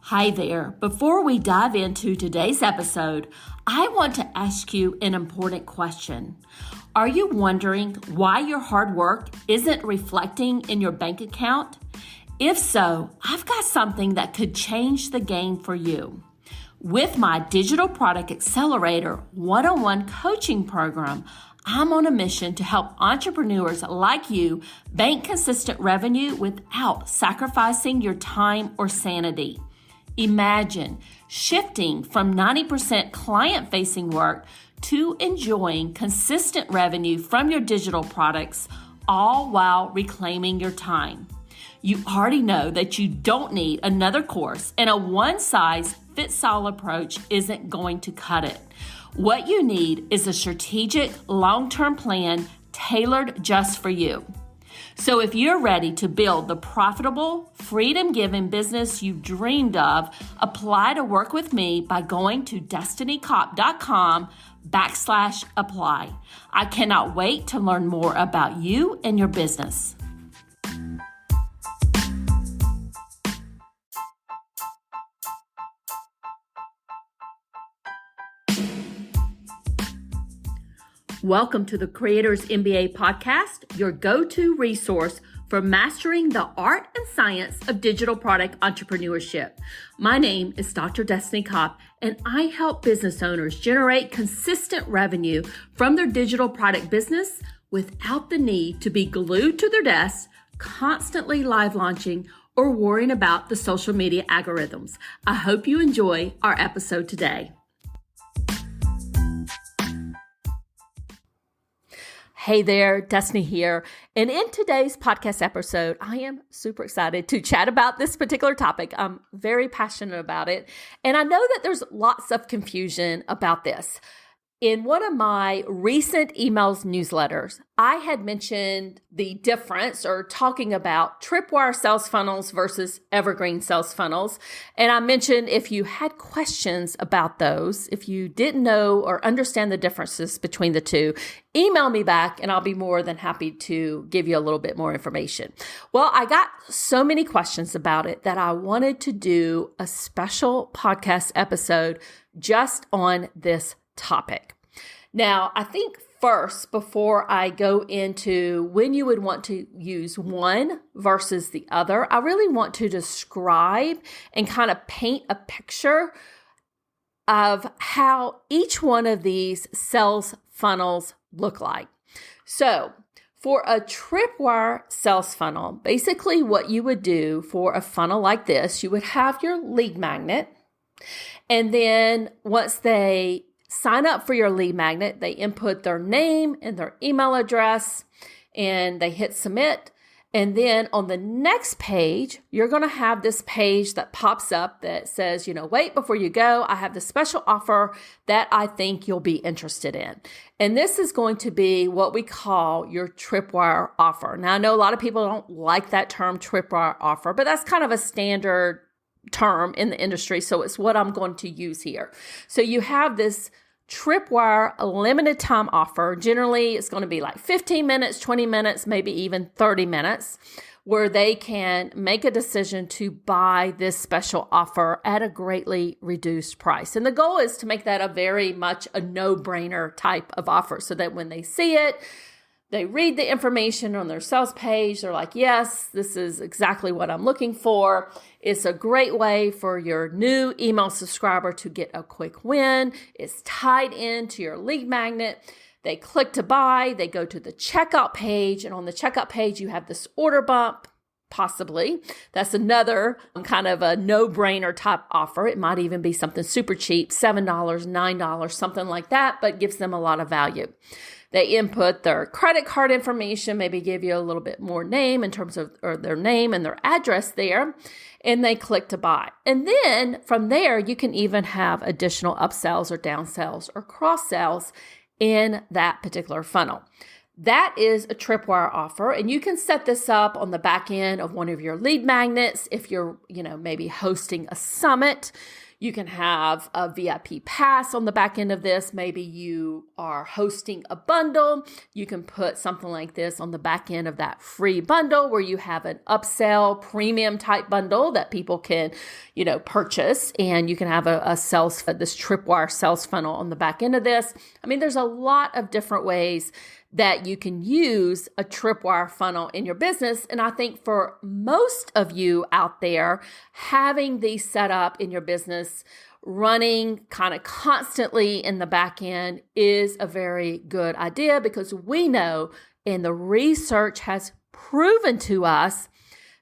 Hi there. Before we dive into today's episode, I want to ask you an important question. Are you wondering why your hard work isn't reflecting in your bank account? If so, I've got something that could change the game for you. With my Digital Product Accelerator one-on-one coaching program, I'm on a mission to help entrepreneurs like you bank consistent revenue without sacrificing your time or sanity. Imagine shifting from 90% client-facing work to enjoying consistent revenue from your digital products, all while reclaiming your time. You already know that you don't need another course, and a one-size-fits-all approach isn't going to cut it. What you need is a strategic, long-term plan tailored just for you. So if you're ready to build the profitable, freedom-giving business you've dreamed of, apply to work with me by going to destinycop.com/apply. I cannot wait to learn more about you and your business. Welcome to the Creators MBA podcast, your go-to resource for mastering the art and science of digital product entrepreneurship. My name is Dr. Destiny Kopp, and I help business owners generate consistent revenue from their digital product business without the need to be glued to their desks, constantly live launching, or worrying about the social media algorithms. I hope you enjoy our episode today. Hey there, Destiny here. And in today's podcast episode, I am super excited to chat about this particular topic. I'm very passionate about it. And I know that there's lots of confusion about this. In one of my recent emails newsletters, I had mentioned the difference or talking about tripwire sales funnels versus evergreen sales funnels. And I mentioned if you had questions about those, if you didn't know or understand the differences between the two, email me back and I'll be more than happy to give you a little bit more information. Well, I got so many questions about it that I wanted to do a special podcast episode just on this topic. Now, I think first, before I go into when you would want to use one versus the other, I really want to describe and kind of paint a picture of how each one of these sales funnels look like. So, for a tripwire sales funnel, basically what you would do for a funnel like this, you would have your lead magnet, and then once they sign up for your lead magnet, they input their name and their email address, and they hit submit. And then on the next page, you're going to have this page that pops up that says, wait before you go. I have this special offer that I think you'll be interested in. And this is going to be what we call your tripwire offer. Now, I know a lot of people don't like that term tripwire offer, but that's kind of a standard term in the industry. So it's what I'm going to use here. So you have this tripwire limited time offer. Generally, it's going to be like 15 minutes, 20 minutes, maybe even 30 minutes, where they can make a decision to buy this special offer at a greatly reduced price. And the goal is to make that a very much a no-brainer type of offer so that when they see it, they read the information on their sales page. They're like, yes, this is exactly what I'm looking for. It's a great way for your new email subscriber to get a quick win. It's tied into your lead magnet. They click to buy. They go to the checkout page. And on the checkout page, you have this order bump, possibly. That's another kind of a no-brainer type offer. It might even be something super cheap, $7, $9, something like that, but gives them a lot of value. They input their credit card information, maybe give you a little bit more name in terms of or their name and their address there, and they click to buy. And then from there, you can even have additional upsells or downsells or cross-sells in that particular funnel. That is a tripwire offer, and you can set this up on the back end of one of your lead magnets. If you're, maybe hosting a summit, You can have a VIP pass on the back end of this. Maybe you are hosting a bundle. You can put something like this on the back end of that free bundle where you have an upsell premium type bundle that people can, purchase. And you can have this tripwire sales funnel on the back end of this. I mean, there's a lot of different ways that you can use a tripwire funnel in your business. And I think for most of you out there, having these set up in your business, running kind of constantly in the back end is a very good idea, because we know, and the research has proven to us,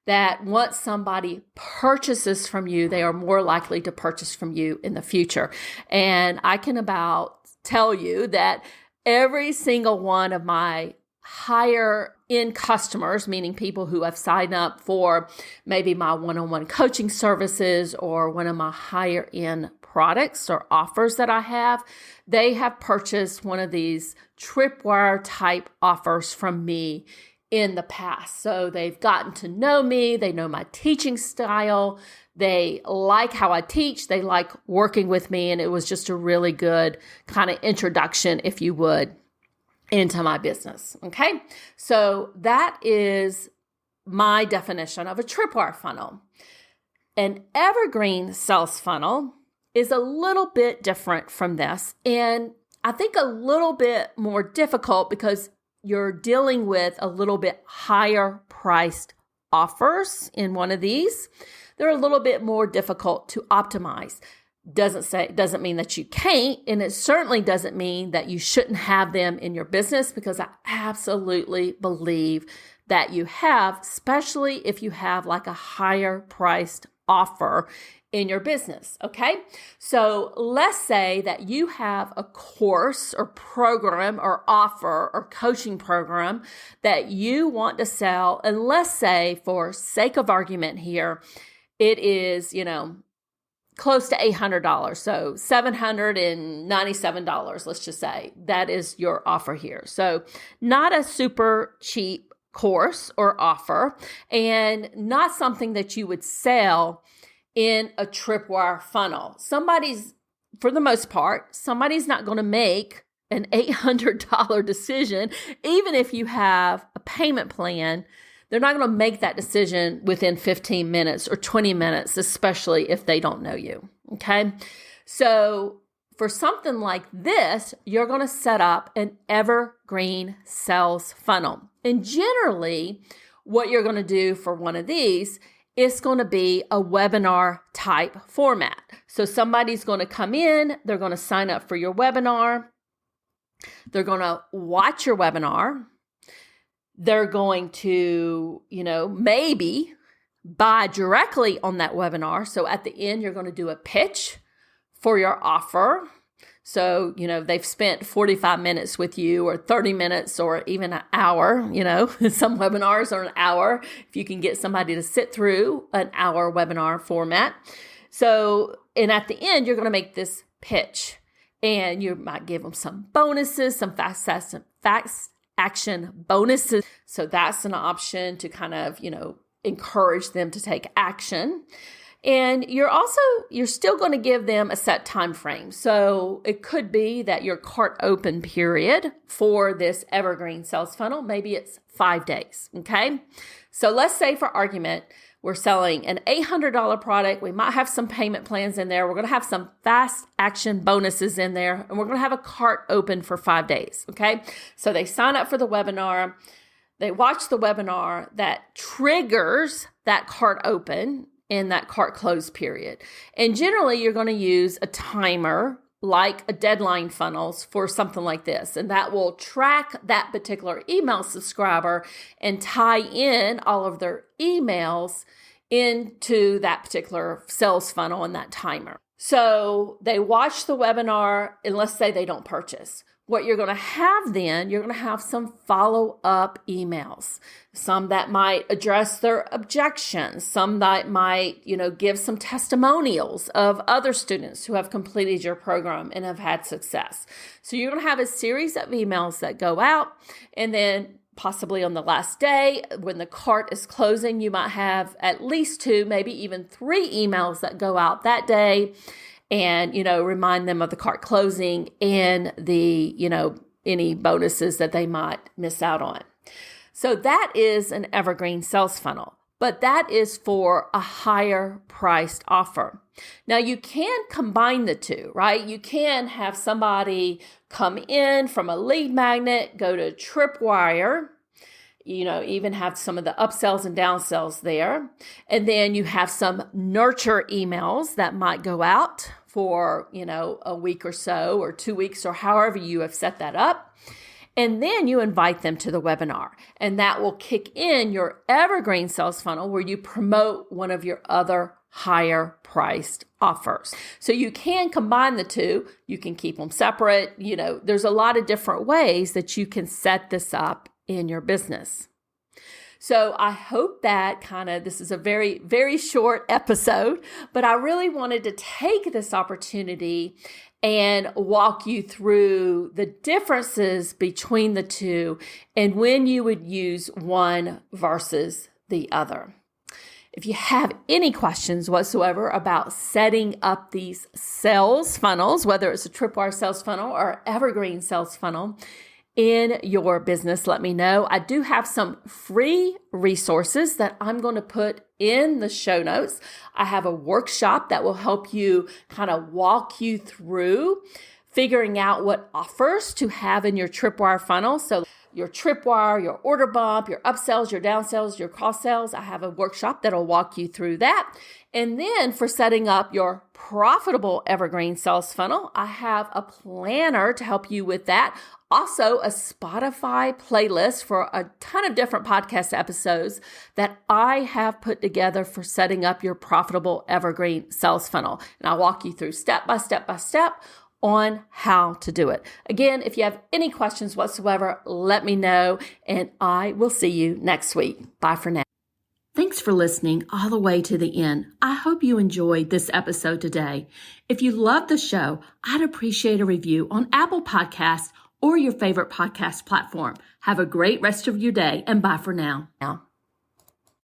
that once somebody purchases from you, they are more likely to purchase from you in the future. And I can about tell you that every single one of my higher end customers, meaning people who have signed up for maybe my one-on-one coaching services or one of my higher end products or offers that I have, they have purchased one of these tripwire type offers from me in the past. So they've gotten to know me. They know my teaching style. They like how I teach. They like working with me. And it was just a really good kind of introduction, if you would, into my business. Okay. So that is my definition of a tripwire funnel. An evergreen sales funnel is a little bit different from this. And I think a little bit more difficult because you're dealing with a little bit higher priced offers in one of these. They're a little bit more difficult to optimize. Doesn't mean that you can't, and it certainly doesn't mean that you shouldn't have them in your business, because I absolutely believe that you have, especially if you have like a higher priced offer in your business. Okay. So let's say that you have a course or program or offer or coaching program that you want to sell. And let's say, for sake of argument here, it is, close to $800. So $797, let's just say that is your offer here. So not a super cheap course or offer, and not something that you would sell in a tripwire funnel. For the most part, somebody's not going to make an $800 decision, even if you have a payment plan. They're not going to make that decision within 15 minutes or 20 minutes, especially if they don't know you. Okay. So for something like this, you're going to set up an evergreen sales funnel. And generally, what you're going to do for one of these, it's going to be a webinar type format. So somebody's going to come in, they're going to sign up for your webinar. They're going to watch your webinar. They're going to, maybe buy directly on that webinar. So at the end, you're going to do a pitch for your offer. So, they've spent 45 minutes with you, or 30 minutes, or even an hour. Some webinars are an hour, if you can get somebody to sit through an hour webinar format. So, and at the end, you're going to make this pitch, and you might give them some bonuses, some fast action bonuses. So that's an option to kind of, encourage them to take action. And you're still going to give them a set time frame. So it could be that your cart open period for this evergreen sales funnel, maybe it's 5 days. Okay. So let's say, for argument, we're selling an $800 product. We might have some payment plans in there. We're going to have some fast action bonuses in there, and we're going to have a cart open for 5 days. Okay. So they sign up for the webinar. They watch the webinar that triggers that cart open in that cart close period. And generally, you're going to use a timer like a deadline funnels for something like this. And that will track that particular email subscriber and tie in all of their emails into that particular sales funnel and that timer. So they watch the webinar, and let's say they don't purchase. What you're going to have then, you're going to have some follow-up emails, some that might address their objections, some that might, give some testimonials of other students who have completed your program and have had success. So you're going to have a series of emails that go out, and then possibly on the last day, when the cart is closing, you might have at least 2, maybe even 3 emails that go out that day. and, remind them of the cart closing and the, any bonuses that they might miss out on. So that is an evergreen sales funnel, but that is for a higher priced offer. Now you can combine the two, right? You can have somebody come in from a lead magnet, go to tripwire, even have some of the upsells and downsells there. And then you have some nurture emails that might go out for, a week or so, or 2 weeks, or however you have set that up. And then you invite them to the webinar, and that will kick in your evergreen sales funnel where you promote one of your other higher priced offers. So you can combine the two. You can keep them separate. There's a lot of different ways that you can set this up in your business. So I hope that this is a very, very short episode, but I really wanted to take this opportunity and walk you through the differences between the two and when you would use one versus the other. If you have any questions whatsoever about setting up these sales funnels, whether it's a tripwire sales funnel or evergreen sales funnel in your business, let me know. I do have some free resources that I'm going to put in the show notes. I have a workshop that will help you walk you through figuring out what offers to have in your tripwire funnel. So your tripwire, your order bump, your upsells, your downsells, your cross sells. I have a workshop that'll walk you through that. And then for setting up your profitable evergreen sales funnel, I have a planner to help you with that. Also, a Spotify playlist for a ton of different podcast episodes that I have put together for setting up your profitable evergreen sales funnel. And I'll walk you through step by step on how to do it. Again, if you have any questions whatsoever, let me know, and I will see you next week. Bye for now. Thanks for listening all the way to the end. I hope you enjoyed this episode today. If you love the show, I'd appreciate a review on Apple Podcasts or your favorite podcast platform. Have a great rest of your day, and bye for now.